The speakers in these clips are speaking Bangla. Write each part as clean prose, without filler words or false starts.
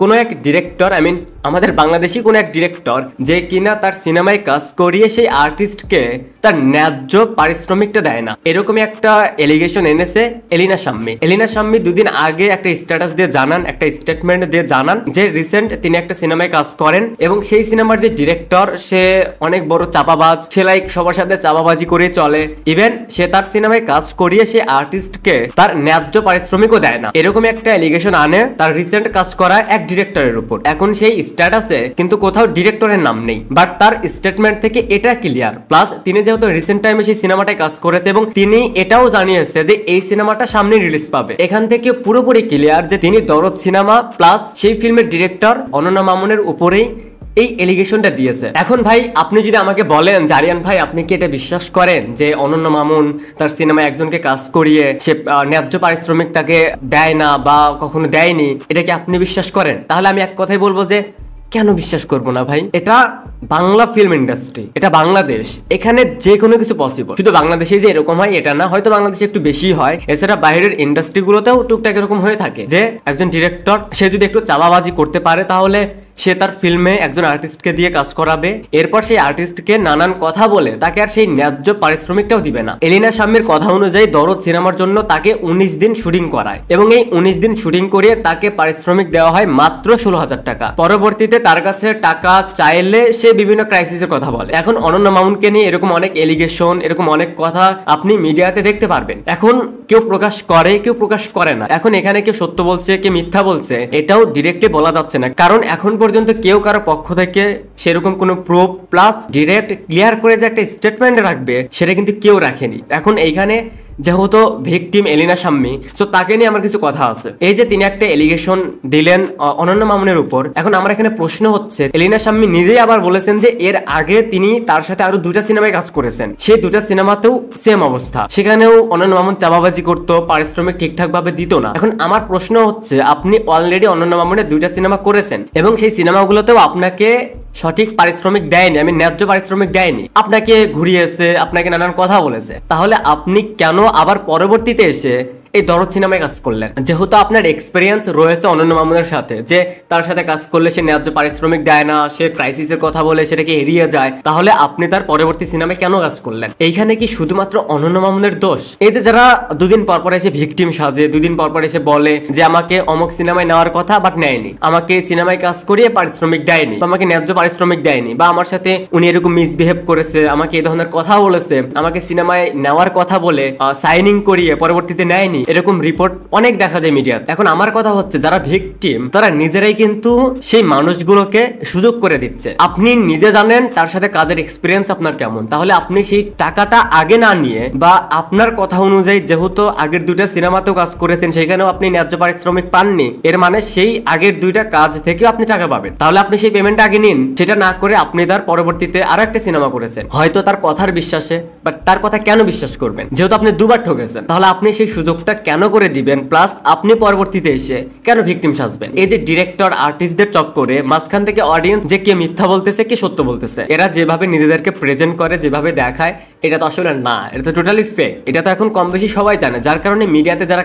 কোনো এক ডিরেক্টর, আই মিন আমাদের বাংলাদেশি কোনো এক ডিরেক্টর, যে কিনা তার সিনেমায় কাজ করিয়ে সেই আর্টিস্টকে তার ন্যায্য পারিশ্রমিকটা দেয় না, এরকমই একটা এলিগেশন এনেছে এলিনা শাম্মী। এলিনা শাম্মী দুদিন আগে একটা স্ট্যাটাস দিয়ে জানান, একটা স্টেটমেন্ট দিয়ে জানান যে রিসেন্ট তিনি একটা সিনেমায় কাজ করেন এবং সেই সিনেমার যে ডিরেক্টর সে অনেক বড় চাপাবাজ, সে লাইক সবার সাথে চাপাবাজি করে চলে, ইভেন সে তার সিনেমায় কাজ করিয়ে সেই আর্টিস্টকে তার ন্যায্য পারিশ্রমিকও দেয় না, এরকম একটা এলিগেশন আনে তার রিসেন্ট কাজ করা এক ডিরেক্টরের উপর। এখন সেই স্ট্যাটাসে কিন্তু কোথাও ডিরেক্টরের নাম নেই, বাট তার স্টেটমেন্ট থেকে এটা ক্লিয়ার। প্লাস তিনি যেহেতু রিসেন্ট টাইমে সেই সিনেমাটায় কাজ করেছে এবং তিনি এটাও জানিয়েছে যে এই সিনেমাটা সামনে রিলিজ পাবে, এখান থেকে পুরোপুরি ক্লিয়ার যে তিনি দরদ সিনেমা প্লাস সেই ফিল্মের ডিরেক্টর অনন্যা মামুনের উপরেই এই এলিগেশনটা দিয়েছে। এখন ভাই আপনি যদি আমাকে বলেন জারিয়ান ভাই আপনি কি এটা বিশ্বাস করেন যে অনন্যা মামুন তার সিনেমায় একজনকে কাজ করিয়ে সে ন্যায্য পারিশ্রমিক তাকে দেয় না বা কখনো দেয়নি, এটা কি আপনি বিশ্বাস করেন? তাহলে আমি এক কথাই বলবো যে কেন বিশ্বাস করবো না ভাই? এটা বাংলা ফিল্ম ইন্ডাস্ট্রি, এটা বাংলাদেশ, এখানে যে কোনো কিছু পসিবল। শুধু বাংলাদেশে যে এরকম হয় এটা না, হয়তো বাংলাদেশে একটু বেশি হয়, এছাড়া বাইরের ইন্ডাস্ট্রিগুলোতেও টুকটাক এরকম হয়ে থাকে যে একজন ডিরেক্টর সে যদি একটু চাপাবাজি করতে পারে তাহলে সে তার ফিল্মে একজন আর্টিস্টকে দিয়ে কাজ করাবে, এরপর সেই আর্টিস্টকে নানান কথা বলে তাকে আর সেই ন্যায্য পারিশ্রমিকটাও দিবে না। এলিনা শাম্মীর কথা অনুযায়ী দরদ সিনেমার জন্য তাকে 19 দিন শুটিং করায় এবং এই 19 দিন শুটিং করিয়ে তাকে পারিশ্রমিক দেওয়া হয় মাত্র 16,000 টাকা। পরবর্তীতে তার কাছে টাকা চাইলে সে বিভিন্ন ক্রাইসিসের কথা বলে। এখন অনন্যা মামুনকে নিয়ে এরকম অনেক এলিগেশন, এরকম অনেক কথা আপনি মিডিয়াতে দেখতে পারবেন। এখন কেউ প্রকাশ করে, কেউ প্রকাশ করে না। এখন এখানে কেউ সত্য বলছে, কেউ মিথ্যা বলছে, এটাও ডিরেক্টলি বলা যাচ্ছে না, কারণ এখন পর্যন্ত কেউ কারো পক্ষ থেকে সেরকম কোনো প্রুফ প্লাস ডিরেক্ট ক্লিয়ার করে যে একটা স্টেটমেন্ট রাখবে সেটা কিন্তু কেউ রাখেনি। এখন এইখানে যেহেতু ভিকটিম এলিনা শাম্মী, সো তাকে নিয়ে আমার কিছু কথা আছে। এই যে তিনি একটা এলিগেশন দিলেন অনন্যা মামুনের উপর, এখন আমার এখানে প্রশ্ন হচ্ছে এলিনা শাম্মী নিজেই আবার বলেছেন যে এর আগে তিনি তার সাথে আরো 2টা সিনেমায় কাজ করেছেন, সেই 2টা সিনেমাতেও সেম অবস্থা, সেখানেও অনন্যা মামুন চাপাবাজি করতো, পারিশ্রমিক ঠিকঠাক ভাবে দিত না। এখন আমার প্রশ্ন হচ্ছে আপনি অলরেডি অনন্যা মামুনের 2টা সিনেমা করেছেন এবং সেই সিনেমাগুলোতেও আপনাকে সঠিক পারিশ্রমিক দেয়নি, আমি ন্যায্য পারিশ্রমিক দেয়নি, আপনাকে ঘুরিয়েছে, আপনাকে নানান কথা বলেছে, তাহলে আপনি কেন আবার পরবর্তীতে এসে এই দরদ সিনেমায় কাজ করলেন? যেহেতু আপনার এক্সপিরিয়েন্স রয়েছে অনন্যা মামুনের সাথে যে তার সাথে কাজ করলে সে ন্যায্য পারিশ্রমিক দেয় না, সে ক্রাইসিসের কথা বলে সেটাকে এড়িয়ে যায়, তাহলে আপনি তার পরবর্তী সিনেমায় কেন কাজ করলেন? এইখানে কি শুধুমাত্র অনন্যা মামুনের দোষ? এই যে যারা দুদিন পর পর এসে ভিকটিম সাজে, দুদিন পর পর এসে বলে যে আমাকে অমুক সিনেমায় নেওয়ার কথা বাট নেয়নি, আমাকে সিনেমায় কাজ করিয়ে পারিশ্রমিক দেয়নি, আমাকে ন্যায্য পারিশ্রমিক দেয়নি, বা আমার সাথে উনি এরকম মিসবিহেভ করেছে, আমাকে এই ধরনের কথা বলেছে, আমাকে সিনেমায় নেওয়ার কথা বলে সাইনিং করিয়ে পরবর্তীতে নেয়নি, এরকম রিপোর্ট অনেক দেখা যায় মিডিয়াতে। এখন আমার কথা হচ্ছে যারা ভিকটিম তারা নিজেরাই কিন্তু সেই মানুষগুলোকে সুযোগ করে দিচ্ছে। আপনি নিজে জানেন তার সাথে কাজের এক্সপিরিয়েন্স আপনার কেমন, তাহলে আপনি সেই টাকাটা আগে না নিয়ে বা আপনার কথা অনুযায়ী যেহেতু আগের 2টা সিনেমাতেও কাজ করেছেন সেখানেও আপনি ন্যায্য পারিশ্রমিক পাননি, এর মানে সেই আগের 2টা কাজ থেকেও আপনি টাকা পাবেন, তাহলে আপনি সেই পেমেন্ট আগে নিন। সেটা না করে আপনি তার পরবর্তীতে আরো একটা সিনেমা করেছেন, হয়তো তার কথার বিশ্বাসে, বাট তার কথা কেন বিশ্বাস করবেন যেহেতু আপনি 2বার ঠকেছেন? তাহলে আপনি সেই সুযোগটা কেন করে দিবেন? প্লাস আপনি পরবর্তীতে এসে কেন ভিকটিম সাজবেন? এই যে ডিরেক্টর আর্টিস্টদের চক্করে মাঝখান থেকে অডিয়েন্স যে কে মিথ্যা বলতেছে কে সত্য বলতেছে, এরা যেভাবে নিজেদেরকে প্রেজেন্ট করে, যেভাবে দেখায়, এটা তো আসলে না, এটা তো টোটালি ফেক। এটা তো এখন কম বেশি সবাই জানে, যার কারণে মিডিয়াতে যারা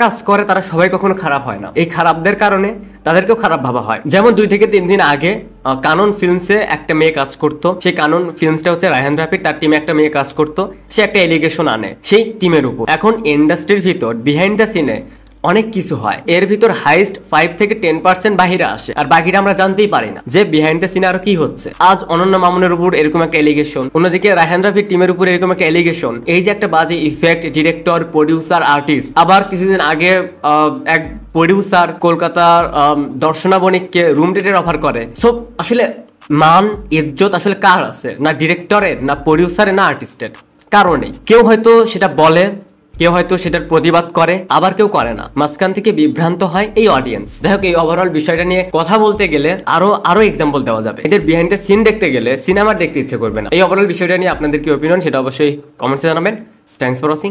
কাজ করে তারা সবাই কখনো খারাপ হয় না। এই খারাপদের কারণে তাদেরকেও খারাপ ভাবা হয়। যেমন 2 থেকে 3 দিন আগে কানন ফিল্মসে একটা মেয়ে কাজ করতো, সেই কানন ফিল্মসটা হচ্ছে রায়হান রাফির, তার টিমে একটা মেয়ে কাজ করতো, সে একটা এলিগেশন আনে সেই টিমের উপর। এখন ইন্ডাস্ট্রির ভিতর বিহাইন্ড দ্য সিনে অনেক কিছু হয়, এর ভিতর হাইস্ট 5 থেকে 10% বাহিরে আসে, আর বাকিটা আমরা জানতেই পারি না যে বিহাইন্ড দ্য সিনে আরো কি হচ্ছে। আজ অনন্যা মামুনের উপর এরকম একটা এলিগেশন, অন্যদিকে রায়হান রাফির টিমের উপর এরকম একটা এলিগেশন, এই যে একটা বাজে ইফেক্ট ডিরেক্টর, প্রডিউসার, আর্টিস্ট। আবার কিছুদিন আগে এক প্রডিউসার কলকাতার দর্শনা বণিককে রুম ডেটের অফার করে। সো আসলে মান ইজ্জত আসলে কার আছে? না ডিরেক্টরের, না প্রডিউসারের, না আর্টিস্টের? কারণে কেউ হয়তো সেটা বলে, কেউ হয়তো সেটার প্রতিবাদ করে, আবার কেউ করে না, মাঝখান থেকে বিভ্রান্ত হয় এই অডিয়েন্স। যাই হোক, এই ওভারঅল বিষয়টা নিয়ে কথা বলতে গেলে আরো এক্সাম্পল দেওয়া যাবে। এদের বিহাইন্ড দ্য সিন দেখতে গেলে সিনেমার দেখতে ইচ্ছে করবে না। এই ওভারঅল বিষয়টা নিয়ে আপনাদের কি ওপিনিয়ন সেটা অবশ্যই কমেন্টসে জানাবেন। Thanks for watching.